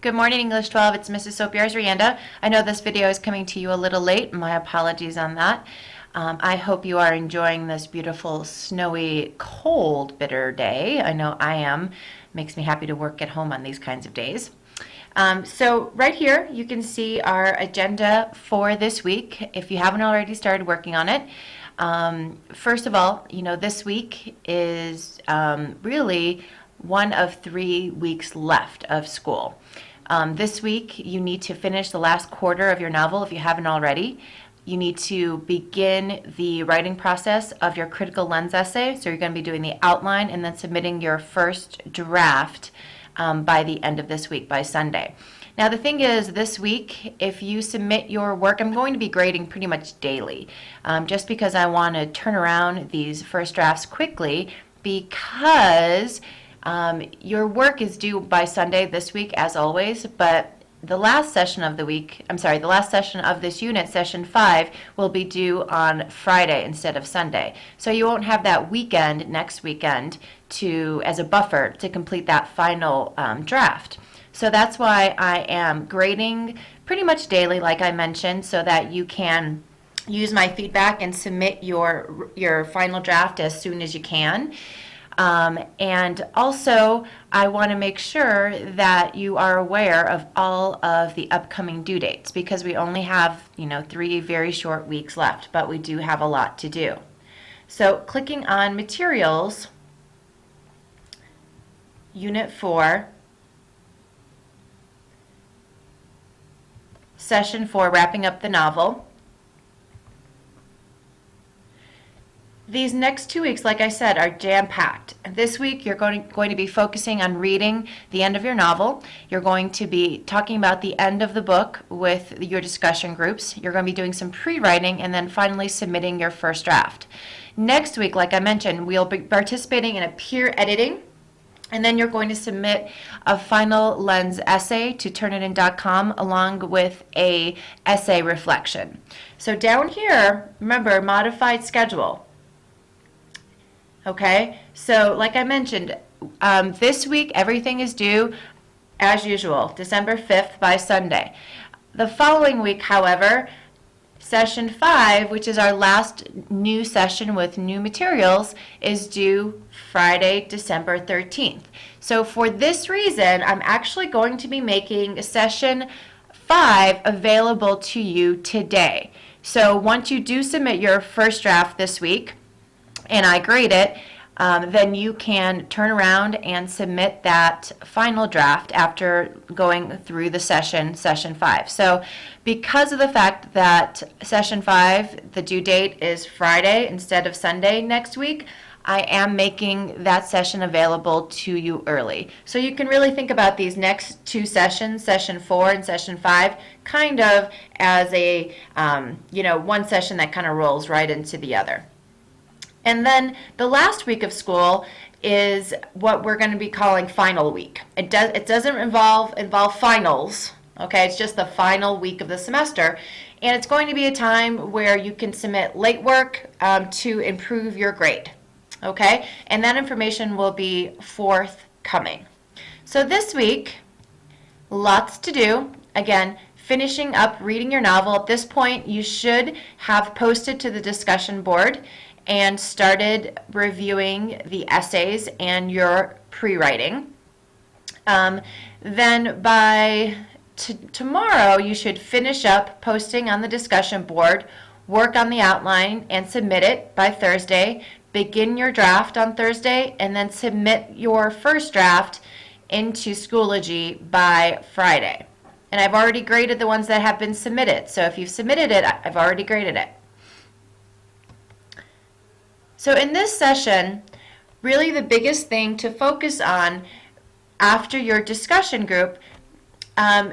Good morning, English 12. It's Mrs. Sopiarz-Rianda. I know this video is coming to you a little late. My apologies on that. I hope you are enjoying this beautiful, snowy, cold, bitter day. I know I am. Makes me happy to work at home on these kinds of days. So right here, you can see our agenda for this week, if you haven't already started working on it. First of all, this week is really one of 3 weeks left of school. This week, you need to finish the last quarter of your novel if you haven't already. You need to begin the writing process of your critical lens essay. So you're going to be doing the outline and then submitting your first draft by the end of this week, by Sunday. Now the thing is, this week, if you submit your work, I'm going to be grading pretty much daily, just because I want to turn around these first drafts quickly, because your work is due by Sunday this week, as always, but the last session of the week, the last session of this unit, session 5, will be due on Friday instead of Sunday. So you won't have that weekend, next weekend, as a buffer to complete that final draft. So that's why I am grading pretty much daily, like I mentioned, so that you can use my feedback and submit your final draft as soon as you can. And also, I want to make sure that you are aware of all of the upcoming due dates, because we only have, 3 very short weeks left, but we do have a lot to do. So clicking on Materials, Unit 4, Session 4, Wrapping Up the Novel. These next 2 weeks, like I said, are jam-packed. This week, you're going to be focusing on reading the end of your novel. You're going to be talking about the end of the book with your discussion groups. You're going to be doing some pre-writing and then finally submitting your first draft. Next week, like I mentioned, we'll be participating in a peer editing, and then you're going to submit a final lens essay to Turnitin.com along with a essay reflection. So down here, remember, modified schedule. Okay, so like I mentioned, this week everything is due as usual, December 5th by Sunday. The following week, however, session 5, which is our last new session with new materials, is due Friday, December 13th. So for this reason, I'm actually going to be making session 5 available to you today. So once you do submit your first draft this week, and I grade it, then you can turn around and submit that final draft after going through the session 5. So because of the fact that session 5, the due date is Friday instead of Sunday next week, I am making that session available to you early. So you can really think about these next 2 sessions, session 4 and session 5, kind of as a, one session that kind of rolls right into the other. And then the last week of school is what we're going to be calling final week. It doesn't involve finals, okay? It's just the final week of the semester, and it's going to be a time where you can submit late work to improve your grade, okay? And that information will be forthcoming. So this week, lots to do. Again, finishing up reading your novel. At this point, you should have posted to the discussion board and started reviewing the essays and your pre-writing. Then by tomorrow, you should finish up posting on the discussion board, work on the outline, and submit it by Thursday. Begin your draft on Thursday, and then submit your first draft into Schoology by Friday. And I've already graded the ones that have been submitted. So if you've submitted it, I've already graded it. So in this session, really the biggest thing to focus on after your discussion group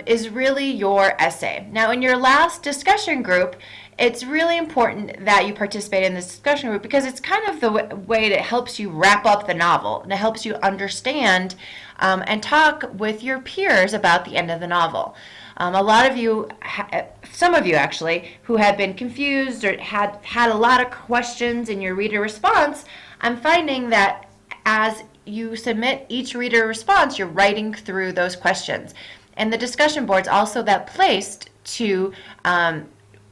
is really your essay. Now in your last discussion group, it's really important that you participate in this discussion group, because it's kind of the way that helps you wrap up the novel, and it helps you understand and talk with your peers about the end of the novel. A lot of you, some of you actually, who have been confused or had a lot of questions in your reader response, I'm finding that as you submit each reader response, you're writing through those questions. And the discussion board's also that place to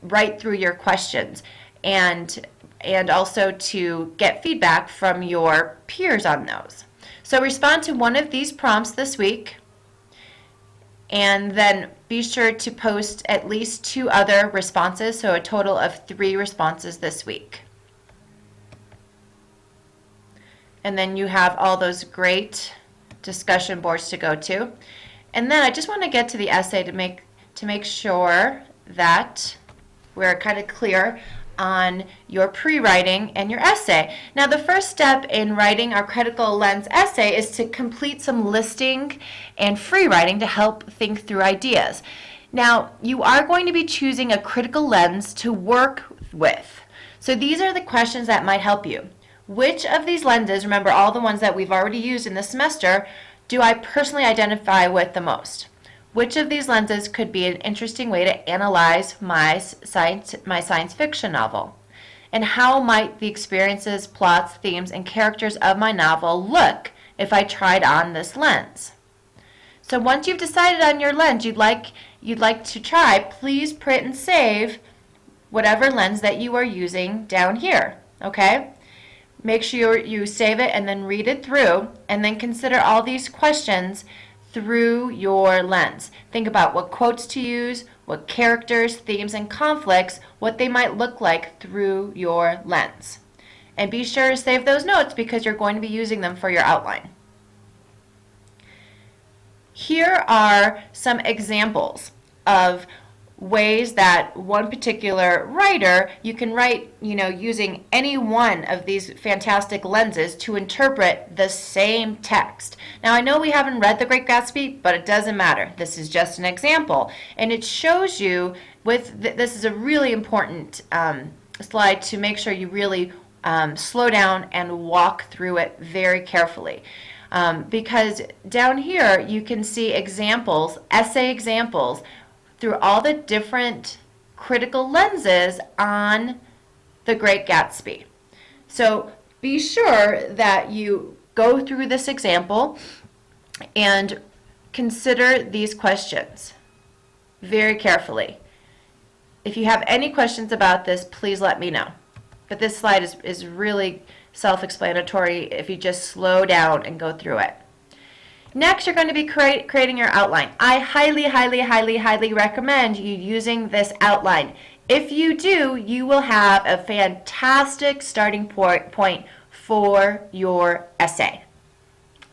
write through your questions and also to get feedback from your peers on those. So respond to one of these prompts this week, and then be sure to post at least 2 other responses, so a total of 3 responses this week. And then you have all those great discussion boards to go to. And then I just want to get to the essay to make sure that we're kind of clear on your pre-writing and your essay. Now, the first step in writing our critical lens essay is to complete some listing and free writing to help think through ideas. Now, you are going to be choosing a critical lens to work with. So these are the questions that might help you. Which of these lenses, remember all the ones that we've already used in this semester, do I personally identify with the most? Which of these lenses could be an interesting way to analyze my science fiction novel? And how might the experiences, plots, themes, and characters of my novel look if I tried on this lens? So once you've decided on your lens you'd like to try, please print and save whatever lens that you are using down here, okay? Make sure you save it and then read it through, and then consider all these questions through your lens. Think about what quotes to use, what characters, themes, and conflicts, what they might look like through your lens. And be sure to save those notes because you're going to be using them for your outline. Here are some examples of ways that one particular writer, you can write, using any one of these fantastic lenses to interpret the same text. Now, I know we haven't read The Great Gatsby, but it doesn't matter. This is just an example, and it shows you this is a really important slide to make sure you really slow down and walk through it very carefully. Because down here you can see examples, essay examples, through all the different critical lenses on The Great Gatsby. So be sure that you go through this example and consider these questions very carefully. If you have any questions about this, please let me know. But this slide is really self-explanatory if you just slow down and go through it. Next, you're going to be creating your outline. I highly, highly, highly, highly recommend you using this outline. If you do, you will have a fantastic starting point for your essay.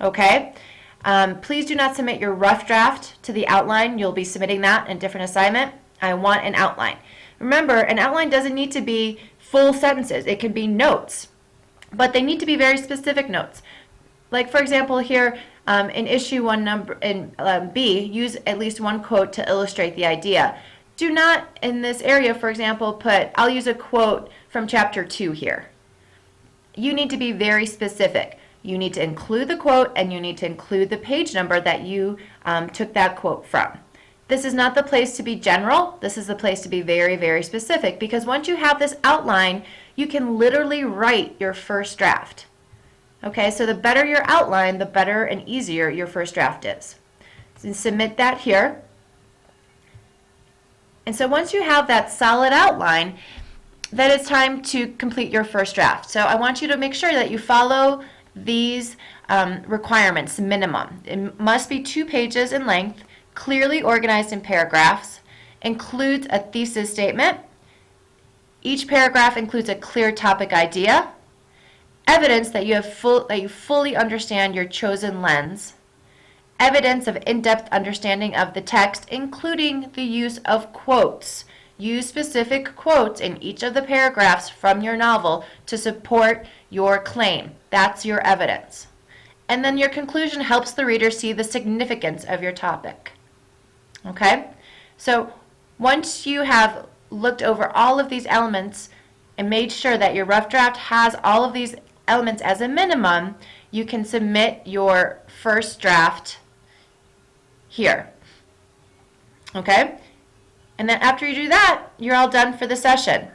Okay? Please do not submit your rough draft to the outline. You'll be submitting that in a different assignment. I want an outline. Remember, an outline doesn't need to be full sentences. It can be notes, but they need to be very specific notes. Like, for example, here in issue 1 number in B, use at least one quote to illustrate the idea. Do not, in this area, for example, I'll use a quote from chapter 2 here. You need to be very specific. You need to include the quote, and you need to include the page number that you took that quote from. This is not the place to be general. This is the place to be very, very specific, because once you have this outline, you can literally write your first draft. Okay, so the better your outline, the better and easier your first draft is. So submit that here. And so once you have that solid outline, then it's time to complete your first draft. So I want you to make sure that you follow these requirements minimum. It must be 2 pages in length, clearly organized in paragraphs, includes a thesis statement. Each paragraph includes a clear topic idea, evidence that you fully understand your chosen lens, evidence of in-depth understanding of the text, including the use of quotes. Use specific quotes in each of the paragraphs from your novel to support your claim. That's your evidence. And then your conclusion helps the reader see the significance of your topic. Okay? So once you have looked over all of these elements and made sure that your rough draft has all of these elements as a minimum, you can submit your first draft here. Okay? And then after you do that, you're all done for the session.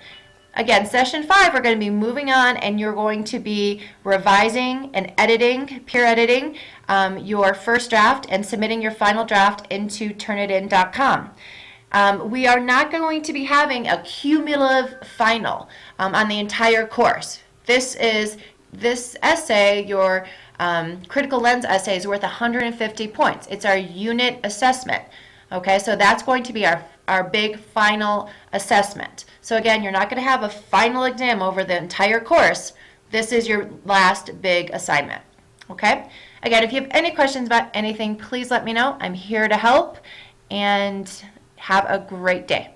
Again, session 5, we're going to be moving on, and you're going to be revising and editing, peer editing, your first draft and submitting your final draft into turnitin.com. We are not going to be having a cumulative final on the entire course. This essay, your critical lens essay, is worth 150 points. It's our unit assessment. Okay, so that's going to be our big final assessment. So again, you're not going to have a final exam over the entire course. This is your last big assignment. Okay? Again, if you have any questions about anything, please let me know. I'm here to help, and have a great day.